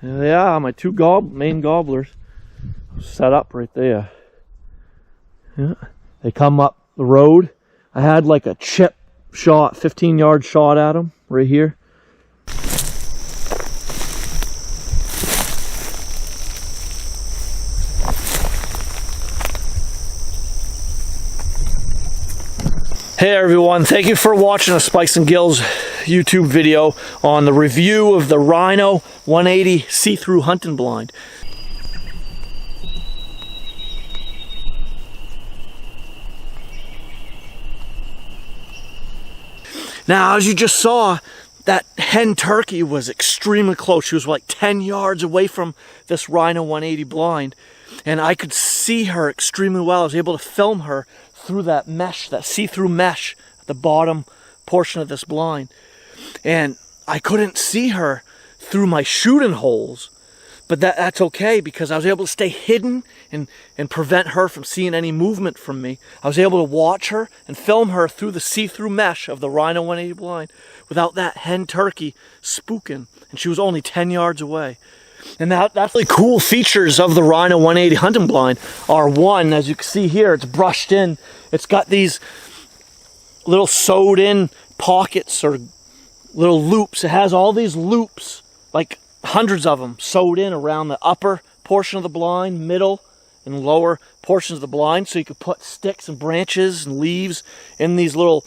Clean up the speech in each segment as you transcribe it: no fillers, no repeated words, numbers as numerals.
There they are, my two Maine gobblers set up right there. Yeah. They come up the road. I had like a chip shot, 15-yard shot at them right here. Hey everyone, thank you for watching a Spikes and Gills YouTube video on the review of the RHINO 180 see-through hunting blind. Now, as you just saw, that hen turkey was extremely close. She was like 10 yards away from this RHINO 180 blind, and I could see her extremely well. I was able to film her through that mesh, that see-through mesh at the bottom portion of this blind. And I couldn't see her through my shooting holes, but that's okay because I was able to stay hidden and prevent her from seeing any movement from me. I was able to watch her and film her through the see-through mesh of the RHINO 180 blind without that hen turkey spooking, and she was only 10 yards away. And that's really cool features of the RHINO 180 hunting blind are, one, as you can see here, it's brushed in. It's got these little sewed in pockets or little loops. It has all these loops, like hundreds of them, sewed in around the upper portion of the blind, middle and lower portions of the blind, so you could put sticks and branches and leaves in these little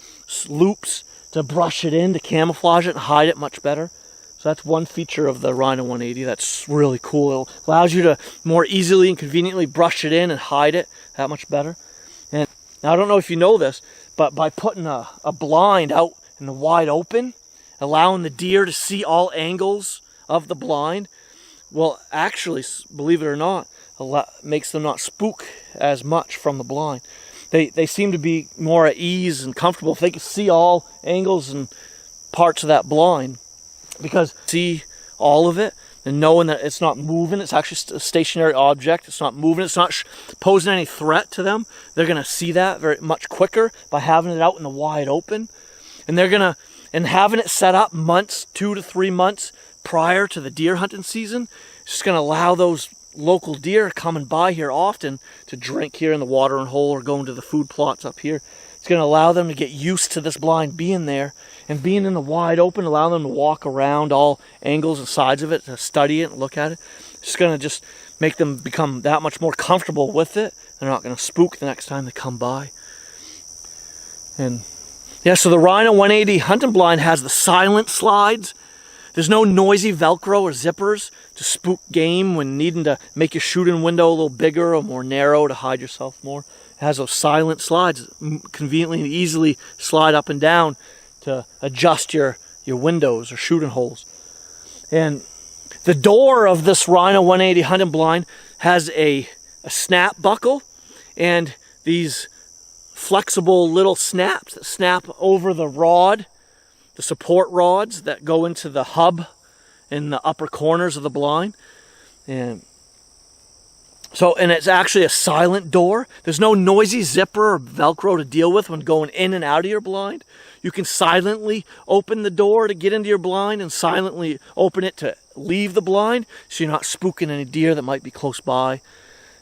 loops to brush it in, to camouflage it and hide it much better. So that's one feature of the RHINO 180 that's really cool. It allows you to more easily and conveniently brush it in and hide it that much better. And now, I don't know if you know this, but by putting a blind out in the wide open, allowing the deer to see all angles of the blind, well, actually, believe it or not, makes them not spook as much from the blind. They seem to be more at ease and comfortable if they can see all angles and parts of that blind, because see all of it and knowing that it's not moving, it's actually a stationary object, it's not moving, it's not posing any threat to them. They're going to see that very much quicker by having it out in the wide open. And they're going to, and having it set up months, 2 to 3 months prior to the deer hunting season, it's just going to allow those local deer coming by here often to drink here in the watering hole or going to the food plots up here. It's going to allow them to get used to this blind being there and being in the wide open, allow them to walk around all angles and sides of it, to study it and look at it. It's going to just make them become that much more comfortable with it. They're not going to spook the next time they come by. And yeah, so the RHINO 180 hunting blind has the silent slides. There's no noisy Velcro or zippers to spook game when needing to make your shooting window a little bigger or more narrow to hide yourself more. It has those silent slides, conveniently and easily slide up and down to adjust your windows or shooting holes. And the door of this RHINO 180 hunting blind has a snap buckle and these flexible little snaps that snap over the rod, the support rods that go into the hub in the upper corners of the blind. And it's actually a silent door. There's no noisy zipper or Velcro to deal with when going in and out of your blind. You can silently open the door to get into your blind and silently open it to leave the blind, so you're not spooking any deer that might be close by.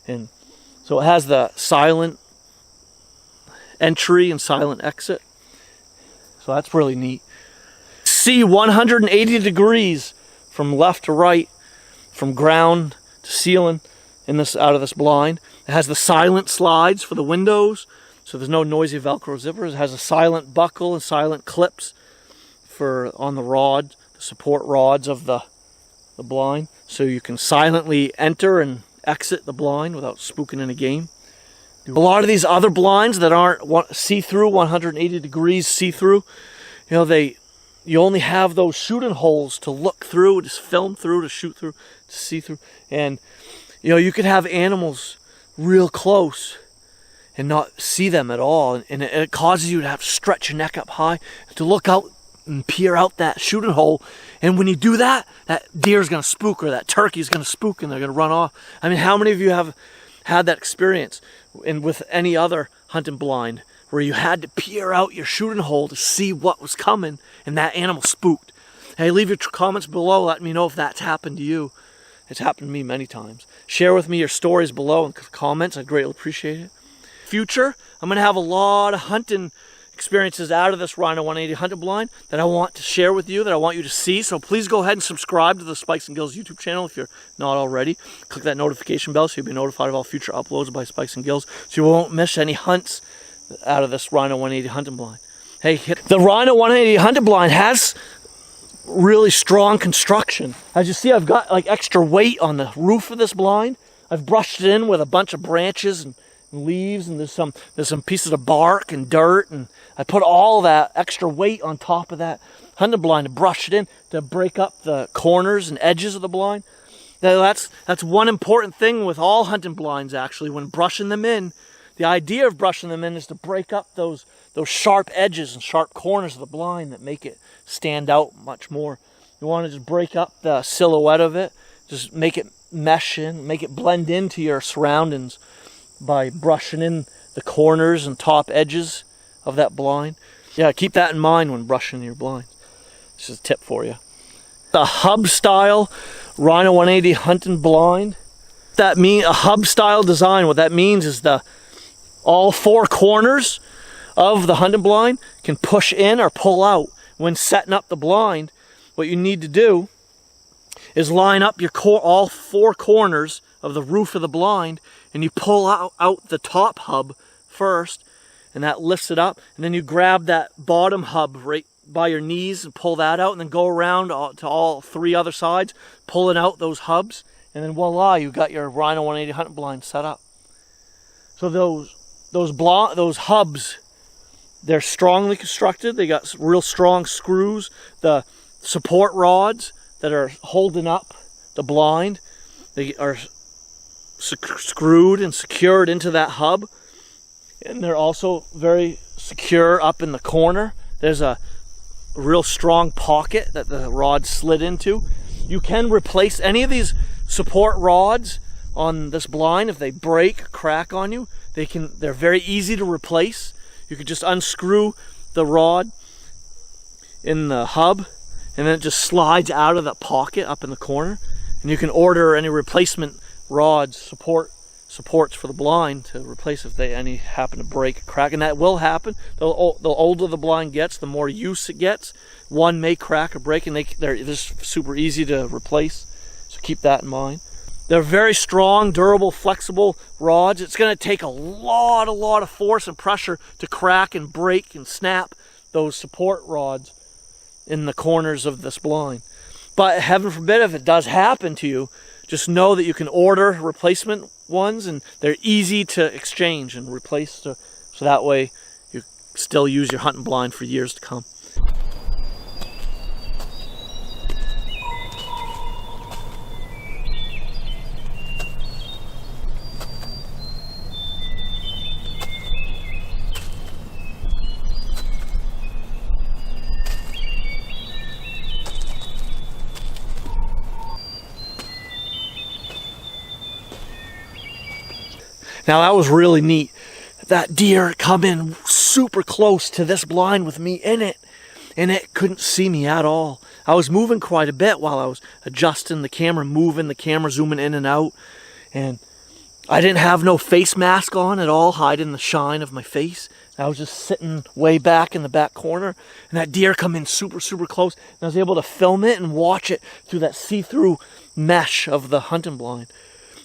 And so it has the silent entry and silent exit. So that's really neat. See 180 degrees from left to right, from ground to ceiling out of this blind. It has the silent slides for the windows, so there's no noisy Velcro zippers. It has a silent buckle and silent clips on the rod, the support rods of the blind, so you can silently enter and exit the blind without spooking any game. A lot of these other blinds that aren't see-through, 180 degrees see-through, you only have those shooting holes to look through, to film through, to shoot through, to see through. And you could have animals real close and not see them at all, and it causes you to have to stretch your neck up high to look out and peer out that shooting hole. And when you do that, that deer's going to spook, or that turkey's going to spook, and they're going to run off. I mean, how many of you have had that experience with any other hunting blind where you had to peer out your shooting hole to see what was coming and that animal spooked? Hey, leave your comments below, let me know if that's happened to you. It's happened to me many times. Share with me your stories below in the comments. I'd greatly appreciate it. Future, I'm going to have a lot of hunting experiences out of this Rhino 180 hunting blind that I want to share with you, that I want you to see. So please go ahead and subscribe to the Spikes and Gills YouTube channel if you're not already. Click that notification bell so you'll be notified of all future uploads by Spikes and Gills, so you won't miss any hunts out of this Rhino 180 hunting blind. Hey, the Rhino 180 hunting blind has really strong construction. As you see, I've got like extra weight on the roof of this blind. I've brushed it in with a bunch of branches and leaves, and there's some pieces of bark and dirt, and I put all that extra weight on top of that hunting blind to brush it in to break up the corners and edges of the blind. Now that's one important thing with all hunting blinds, actually. When brushing them in, the idea of brushing them in is to break up those sharp edges and sharp corners of the blind that make it stand out much more. You want to just break up the silhouette of it, just make it mesh in, make it blend into your surroundings by brushing in the corners and top edges of that blind. Yeah, keep that in mind when brushing your blind. This is a tip for you. The hub style Rhino 180 hunting blind. That means a hub style design. What that means is all four corners of the hunting blind can push in or pull out. When setting up the blind, what you need to do is line up your all four corners of the roof of the blind, and you pull out the top hub first, and that lifts it up, and then you grab that bottom hub right by your knees and pull that out, and then go around to all three other sides, pulling out those hubs, and then voila, you got your Rhino 180 hunting blind set up. So those hubs, they're strongly constructed. They got real strong screws. The support rods that are holding up the blind, they are screwed and secured into that hub, and they're also very secure up in the corner. There's a real strong pocket that the rod slid into. You can replace any of these support rods on this blind. If they break, crack on you, they're very easy to replace. You could just unscrew the rod in the hub, and then it just slides out of that pocket up in the corner, and you can order any replacement rods, supports for the blind to replace if any happen to break, crack, and that will happen. The older the blind gets, the more use it gets. One may crack or break, and they're just super easy to replace, so keep that in mind. They're very strong, durable, flexible rods. It's going to take a lot of force and pressure to crack and break and snap those support rods in the corners of this blind. But heaven forbid if it does happen to you, just know that you can order replacement ones, and they're easy to exchange and replace, so that way you still use your hunting blind for years to come. Now that was really neat. That deer come in super close to this blind with me in it, and it couldn't see me at all. I was moving quite a bit while I was adjusting the camera, moving the camera, zooming in and out, and I didn't have no face mask on at all, hiding the shine of my face. I was just sitting way back in the back corner, and that deer come in super close, and I was able to film it and watch it through that see-through mesh of the hunting blind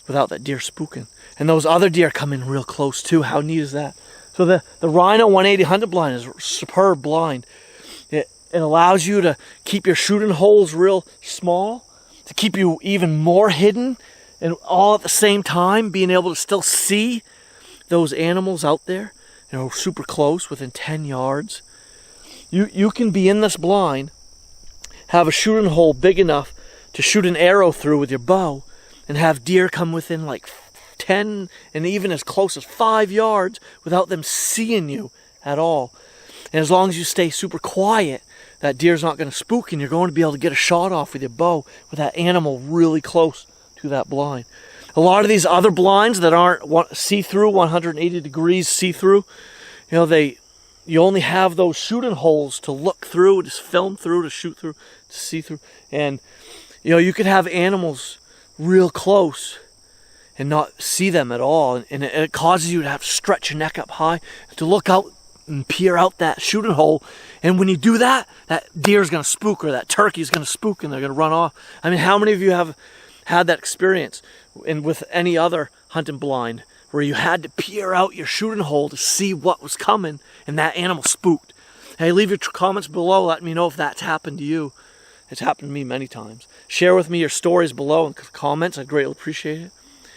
without that deer spooking. And those other deer come in real close too. How neat is that? So the Rhino 180 hunting blind is a superb blind. It allows you to keep your shooting holes real small, to keep you even more hidden, and all at the same time being able to still see those animals out there, super close, within 10 yards. You can be in this blind, have a shooting hole big enough to shoot an arrow through with your bow, and have deer come within like 10 and even as close as 5 yards without them seeing you at all. And as long as you stay super quiet, that deer's not going to spook, and you're going to be able to get a shot off with your bow with that animal really close to that blind. A lot of these other blinds that aren't see-through, 180 degrees see-through, you only have those shooting holes to look through, to film through, to shoot through, to see through. And you could have animals real close and not see them at all. And it causes you to have to stretch your neck up high, to look out and peer out that shooting hole. And when you do that, that deer's gonna spook, or that turkey's gonna spook, and they're gonna run off. I mean, how many of you have had that experience with any other hunting blind, where you had to peer out your shooting hole to see what was coming, and that animal spooked? Hey, leave your comments below, let me know if that's happened to you. It's happened to me many times. Share with me your stories below in comments, I'd greatly appreciate it.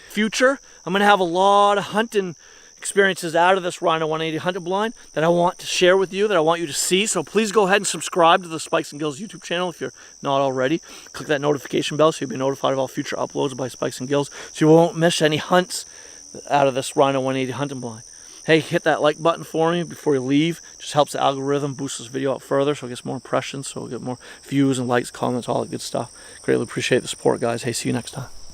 Future, I'm gonna have a lot of hunting experiences out of this RHINO 180 hunting blind that I want to share with you, that I want you to see. So please go ahead and subscribe to the Spikes and Gills YouTube channel if you're not already. Click that notification bell so you'll be notified of all future uploads by Spikes and Gills, so you won't miss any hunts out of this RHINO 180 hunting blind. Hey, hit that like button for me before you leave. It just helps the algorithm boost this video out further, so it gets more impressions, so we'll get more views and likes, comments, all that good stuff. Greatly appreciate the support, guys. Hey, see you next time.